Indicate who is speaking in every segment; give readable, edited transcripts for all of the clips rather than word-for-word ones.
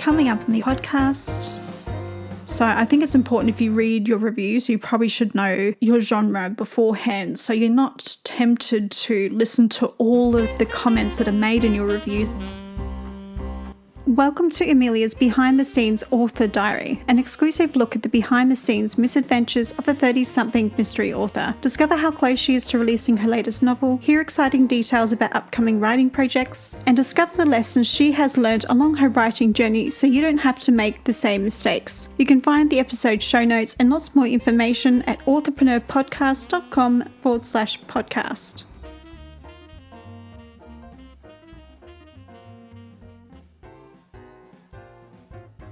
Speaker 1: coming up on the podcast. So I think it's important if you read your reviews, you probably should know your genre beforehand so you're not tempted to listen to all of the comments that are made in your reviews. Welcome to Amelia's Behind the Scenes Author Diary, an exclusive look at the behind the scenes misadventures of a 30-something mystery author. Discover how close she is to releasing her latest novel, hear exciting details about upcoming writing projects, and discover the lessons she has learned along her writing journey so you don't have to make the same mistakes. You can find the episode show notes and lots more information at authorpreneurpodcast.com/podcast.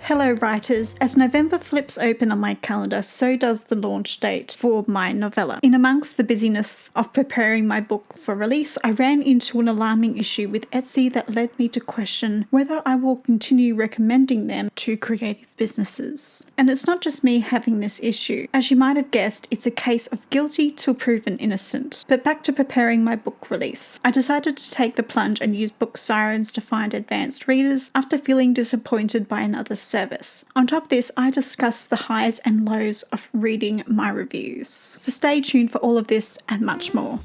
Speaker 1: Hello writers, as November flips open on my calendar, so does the launch date for my novella. In amongst the busyness of preparing my book for release, I ran into an alarming issue with Etsy that led me to question whether I will continue recommending them to creative businesses. And it's not just me having this issue. As you might have guessed, it's a case of guilty till proven innocent. But back to preparing my book release. I decided to take the plunge and use BookSirens to find advanced readers after feeling disappointed by another service. On top of this, I discuss the highs and lows of reading my reviews. So stay tuned for all of this and much more.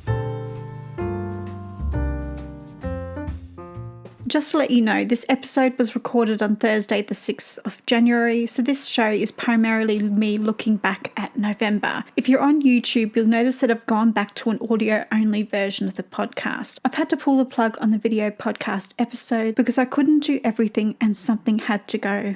Speaker 1: Just to let you know, this episode was recorded on Thursday the 6th of January, so this show is primarily me looking back at November. If you're on YouTube, you'll notice that I've gone back to an audio-only version of the podcast. I've had to pull the plug on the video podcast episode because I couldn't do everything and something had to go.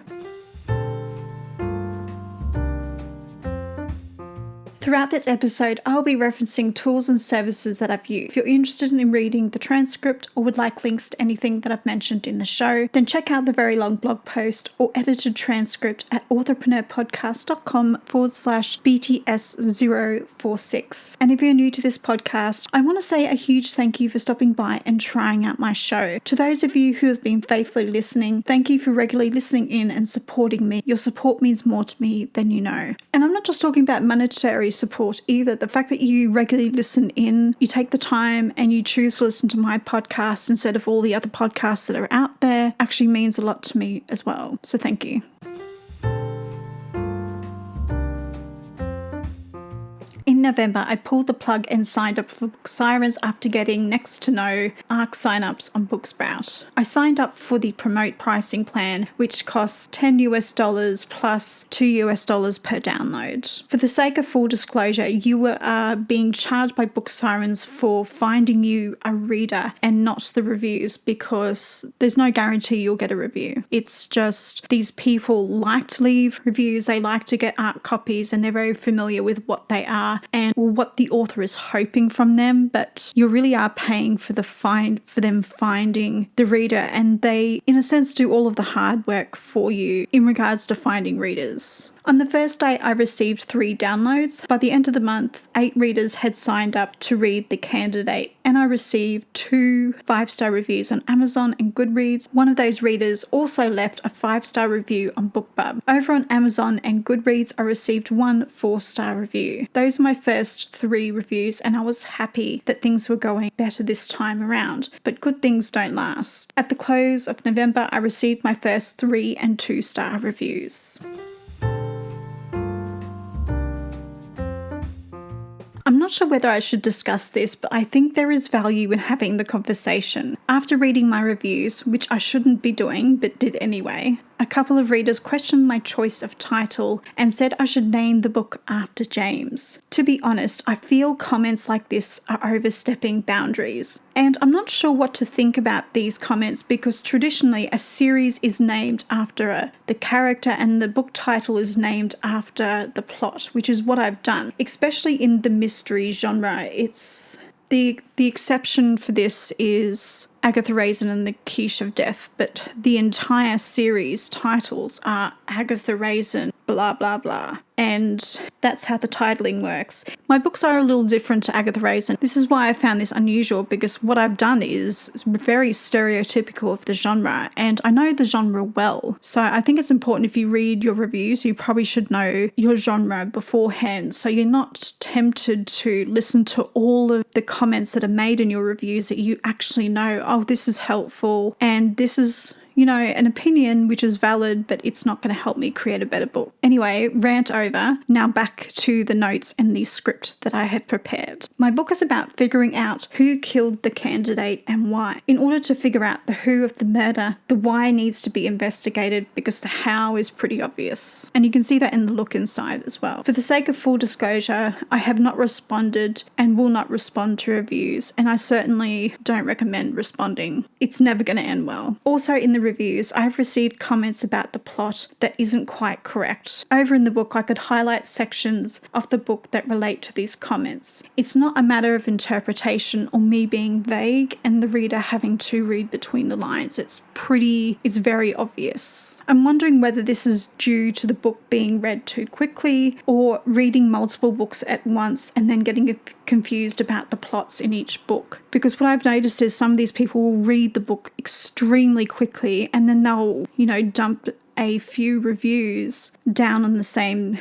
Speaker 1: Throughout this episode, I'll be referencing tools and services that I've used. If you're interested in reading the transcript or would like links to anything that I've mentioned in the show, then check out the very long blog post or edited transcript at authorpreneurpodcast.com/BTS046. And if you're new to this podcast, I want to say a huge thank you for stopping by and trying out my show. To those of you who have been faithfully listening, thank you for regularly listening in and supporting me. Your support means more to me than you know. And I'm not just talking about monetary support either. The fact that you regularly listen in, you take the time and you choose to listen to my podcast instead of all the other podcasts that are out there actually means a lot to me as well. So thank you. In November, I pulled the plug and signed up for BookSirens after getting next to no ARC signups on Booksprout. I signed up for the promote pricing plan, which costs $10 plus $2 per download. For the sake of full disclosure, you are being charged by BookSirens for finding you a reader and not the reviews, because there's no guarantee you'll get a review. It's just these people like to leave reviews, they like to get ARC copies, and they're very familiar with what they are and what the author is hoping from them, but you really are paying for them finding the reader, and they in a sense do all of the hard work for you in regards to finding readers. On the first day, I received 3 downloads. By the end of the month, 8 readers had signed up to read The Candidate, and I received 2 5-star reviews on Amazon and Goodreads. One of those readers also left a 5-star review on BookBub. Over on Amazon and Goodreads, I received 1 4-star review. Those were my first 3 reviews, and I was happy that things were going better this time around. But good things don't last. At the close of November, I received my first 3 and 2-star reviews. I'm not sure whether I should discuss this, but I think there is value in having the conversation. After reading my reviews, which I shouldn't be doing, but did anyway, a couple of readers questioned my choice of title and said I should name the book after James. To be honest, I feel comments like this are overstepping boundaries. And I'm not sure what to think about these comments, because traditionally a series is named after the character and the book title is named after the plot, which is what I've done, especially in the mystery genre. It's the exception for this is Agatha Raisin and the Quiche of Death, but the entire series titles are Agatha Raisin, blah, blah, blah. And that's how the titling works. My books are a little different to Agatha Raisin. This is why I found this unusual, because what I've done is very stereotypical of the genre, and I know the genre well. So I think it's important if you read your reviews, you probably should know your genre beforehand, so you're not tempted to listen to all of the comments that are made in your reviews that you actually know, oh, this is helpful and this is, an opinion which is valid, but it's not going to help me create a better book. Anyway, rant over. Now back to the notes and the script that I have prepared. My book is about figuring out who killed the candidate and why. In order to figure out the who of the murder, the why needs to be investigated because the how is pretty obvious. And you can see that in the look inside as well. For the sake of full disclosure, I have not responded and will not respond to reviews, and I certainly don't recommend responding. It's never going to end well. Also in the reviews, I have received comments about the plot that isn't quite correct. Over in the book, I could highlight sections of the book that relate to these comments. It's not a matter of interpretation or me being vague and the reader having to read between the lines. It's very obvious. I'm wondering whether this is due to the book being read too quickly or reading multiple books at once and then getting confused about the plots in each book. Because what I've noticed is some of these people will read the book extremely quickly and then they'll, dump a few reviews down on the same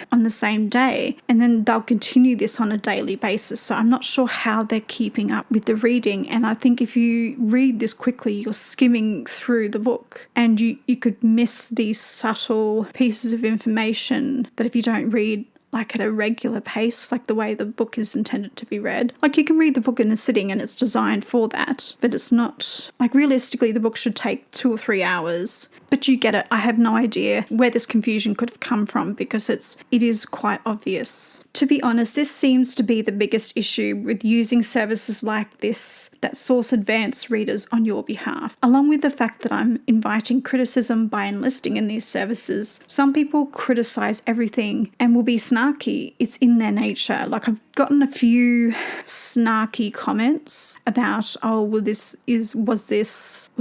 Speaker 1: day, and then they'll continue this on a daily basis. So I'm not sure how they're keeping up with the reading, and I think if you read this quickly, you're skimming through the book and you could miss these subtle pieces of information that if you don't read like at a regular pace, like the way the book is intended to be read. Like you can read the book in a sitting and it's designed for that, but it's not, like realistically the book should take 2 or 3 hours. But you get it. I have no idea where this confusion could have come from because it is quite obvious. To be honest, this seems to be the biggest issue with using services like this that source advanced readers on your behalf. Along with the fact that I'm inviting criticism by enlisting in these services, some people criticize everything and will be snarky. It's in their nature. Like I've gotten a few snarky comments about, was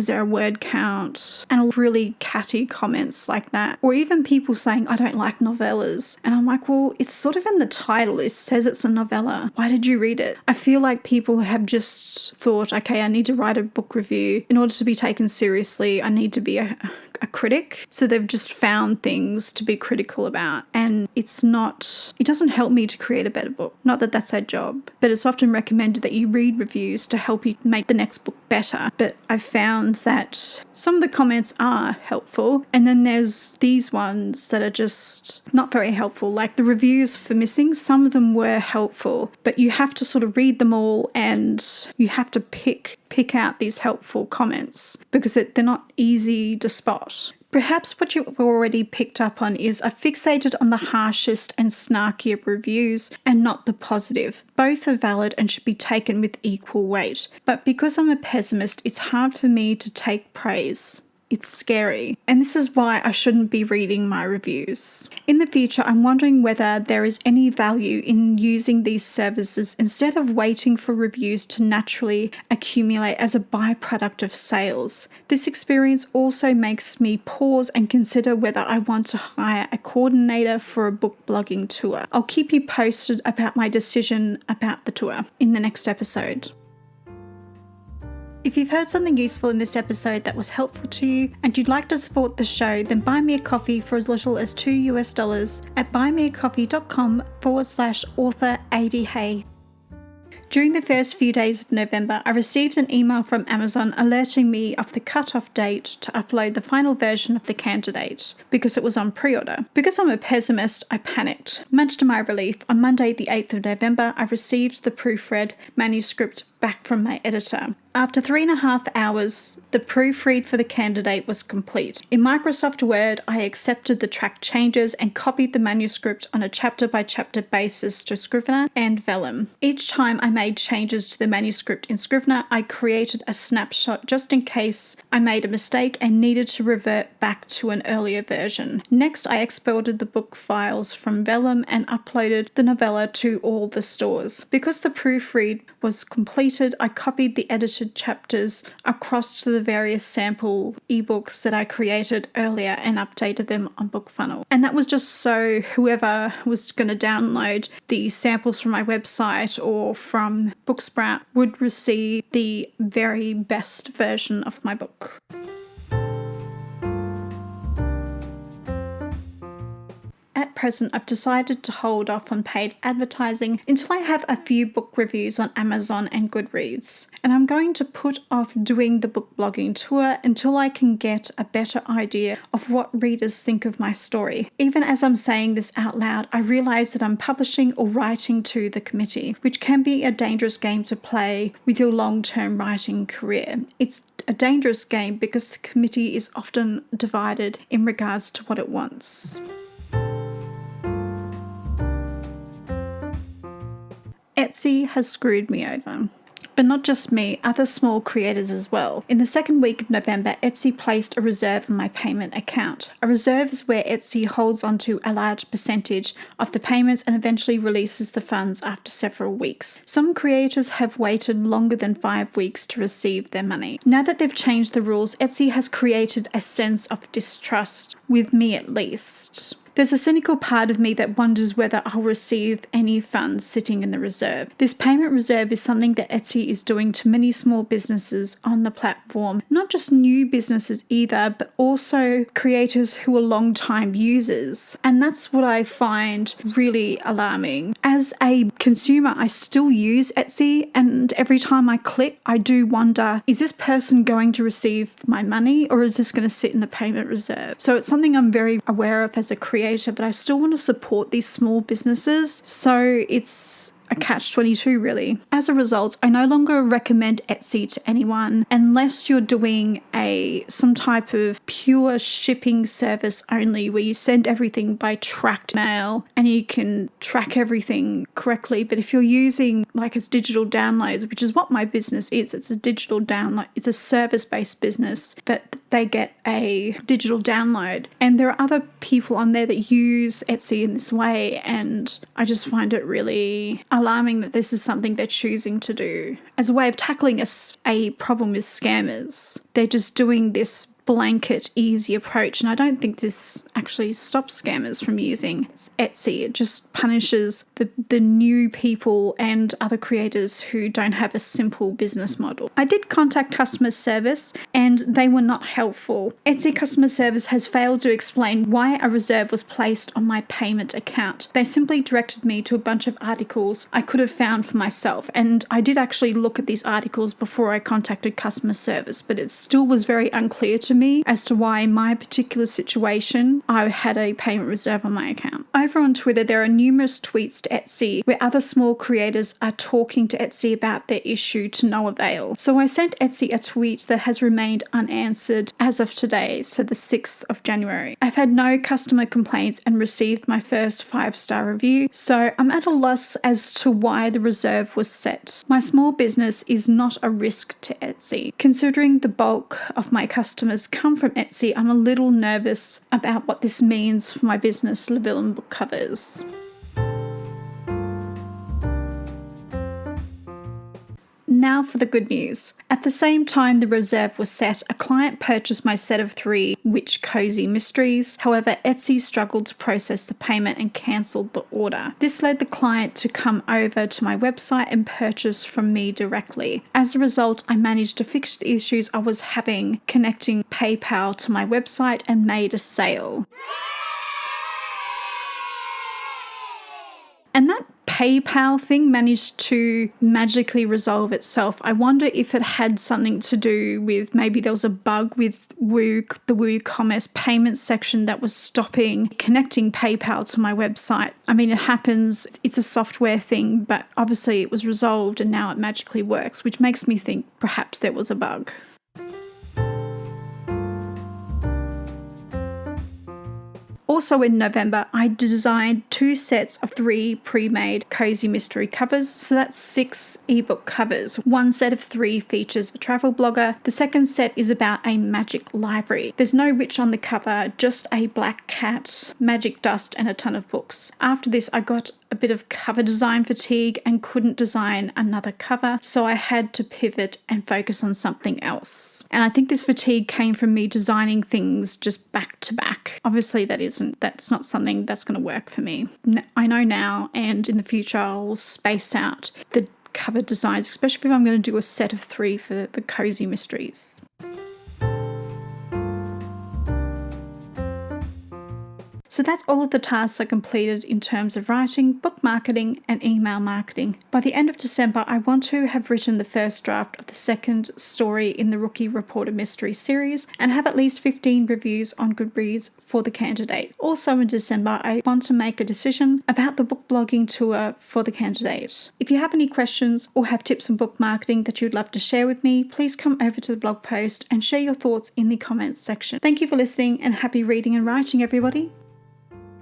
Speaker 1: there a word count? And really catty comments like that, or even people saying I don't like novellas, and I'm like, well, it's sort of in the title, it says it's a novella, why did you read it? I feel like people have just thought, okay, I need to write a book review. In order to be taken seriously, I need to be a critic, so they've just found things to be critical about, and it doesn't help me to create a better book. Not that that's our job, but it's often recommended that you read reviews to help you make the next book better. But I've found that some of the comments are helpful, and then there's these ones that are just not very helpful. Like the reviews for Missing, some of them were helpful, but you have to sort of read them all and you have to pick out these helpful comments because they're not easy to spot. Perhaps what you've already picked up on is I fixated on the harshest and snarkier reviews and not the positive. Both are valid and should be taken with equal weight. But because I'm a pessimist, it's hard for me to take praise. It's scary. And this is why I shouldn't be reading my reviews. In the future, I'm wondering whether there is any value in using these services instead of waiting for reviews to naturally accumulate as a byproduct of sales. This experience also makes me pause and consider whether I want to hire a coordinator for a book blogging tour. I'll keep you posted about my decision about the tour in the next episode. If you've heard something useful in this episode that was helpful to you and you'd like to support the show, then buy me a coffee for as little as $2 at buymeacoffee.com/author80hey. During the first few days of November, I received an email from Amazon alerting me of the cut-off date to upload the final version of The Candidate because it was on pre-order. Because I'm a pessimist, I panicked. Much to my relief, on Monday the 8th of November, I received the proofread manuscript back from my editor. After 3.5 hours, the proofread for The Candidate was complete. In Microsoft Word, I accepted the track changes and copied the manuscript on a chapter-by-chapter basis to Scrivener and Vellum. Each time I made changes to the manuscript in Scrivener, I created a snapshot just in case I made a mistake and needed to revert back to an earlier version. Next, I exported the book files from Vellum and uploaded the novella to all the stores. Because the proofread was completed, I copied the edited chapters across to the various sample ebooks that I created earlier and updated them on BookFunnel. And that was just so whoever was going to download the samples from my website or from Booksprout would receive the very best version of my book. At present, I've decided to hold off on paid advertising until I have a few book reviews on Amazon and Goodreads. And I'm going to put off doing the book blogging tour until I can get a better idea of what readers think of my story. Even as I'm saying this out loud, I realise that I'm publishing or writing to the committee, which can be a dangerous game to play with your long-term writing career. It's a dangerous game because the committee is often divided in regards to what it wants. Etsy has screwed me over. But not just me, other small creators as well. In the second week of November, Etsy placed a reserve on my payment account. A reserve is where Etsy holds onto a large percentage of the payments and eventually releases the funds after several weeks. Some creators have waited longer than 5 weeks to receive their money. Now that they've changed the rules, Etsy has created a sense of distrust, with me at least. There's a cynical part of me that wonders whether I'll receive any funds sitting in the reserve. This payment reserve is something that Etsy is doing to many small businesses on the platform, not just new businesses either, but also creators who are long-time users. And that's what I find really alarming. As a consumer, I still use Etsy, and every time I click, I do wonder, is this person going to receive my money, or is this going to sit in the payment reserve? So it's something I'm very aware of as a creator, but I still want to support these small businesses. So it's a catch-22 really. As a result, I no longer recommend Etsy to anyone unless you're doing some type of pure shipping service only, where you send everything by tracked mail and you can track everything correctly. But if you're using like as digital downloads, which is what my business is, it's a digital download, it's a service-based business, but they get a digital download. And there are other people on there that use Etsy in this way, and I just find it really alarming that this is something they're choosing to do as a way of tackling a problem with scammers. They're just doing this blanket, easy approach, and I don't think this actually stops scammers from using Etsy. It just punishes the new people and other creators who don't have a simple business model. I did contact customer service and they were not helpful. Etsy customer service has failed to explain why a reserve was placed on my payment account. They simply directed me to a bunch of articles I could have found for myself, and I did actually look at these articles before I contacted customer service, but it still was very unclear to me as to why in my particular situation I had a payment reserve on my account. Over on Twitter, there are numerous tweets to Etsy where other small creators are talking to Etsy about their issue to no avail. So I sent Etsy a tweet that has remained unanswered as of today, so the 6th of January. I've had no customer complaints and received my first 5-star review, so I'm at a loss as to why the reserve was set. My small business is not a risk to Etsy. Considering the bulk of my customers come from Etsy, I'm a little nervous about what this means for my business, Libellum Book Covers. Now for the good news. At the same time the reserve was set, a client purchased my set of 3 Witch Cozy Mysteries. However, Etsy struggled to process the payment and cancelled the order. This led the client to come over to my website and purchase from me directly. As a result, I managed to fix the issues I was having connecting PayPal to my website and made a sale. And that PayPal thing managed to magically resolve itself. I wonder if it had something to do with maybe there was a bug with the WooCommerce payment section that was stopping connecting PayPal to my website. I mean, it happens. It's a software thing, but obviously it was resolved and now it magically works, which makes me think perhaps there was a bug. Also in November, I designed 2 sets of 3 pre-made cozy mystery covers, so that's 6 ebook covers. 1 set of 3 features a travel blogger. The second set is about a magic library. There's no witch on the cover, just a black cat, magic dust, and a ton of books. After this, I got a bit of cover design fatigue and couldn't design another cover, so I had to pivot and focus on something else. And I think this fatigue came from me designing things just back to back. Obviously that's not something that's going to work for me. I know now, and in the future I'll space out the cover designs, especially if I'm going to do a set of 3 for the cozy mysteries. So that's all of the tasks I completed in terms of writing, book marketing, and email marketing. By the end of December, I want to have written the first draft of the second story in the Rookie Reporter Mystery series and have at least 15 reviews on Goodreads for the candidate. Also in December, I want to make a decision about the book blogging tour for the candidate. If you have any questions or have tips on book marketing that you'd love to share with me, please come over to the blog post and share your thoughts in the comments section. Thank you for listening and happy reading and writing, everybody.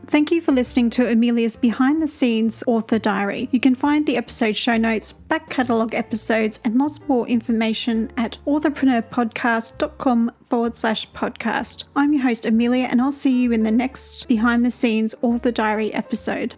Speaker 1: Thank you for listening to Amelia's Behind the Scenes Author Diary. You can find the episode show notes, back catalogue episodes, and lots more information at authorpreneurpodcast.com/podcast. I'm your host, Amelia, and I'll see you in the next Behind the Scenes Author Diary episode.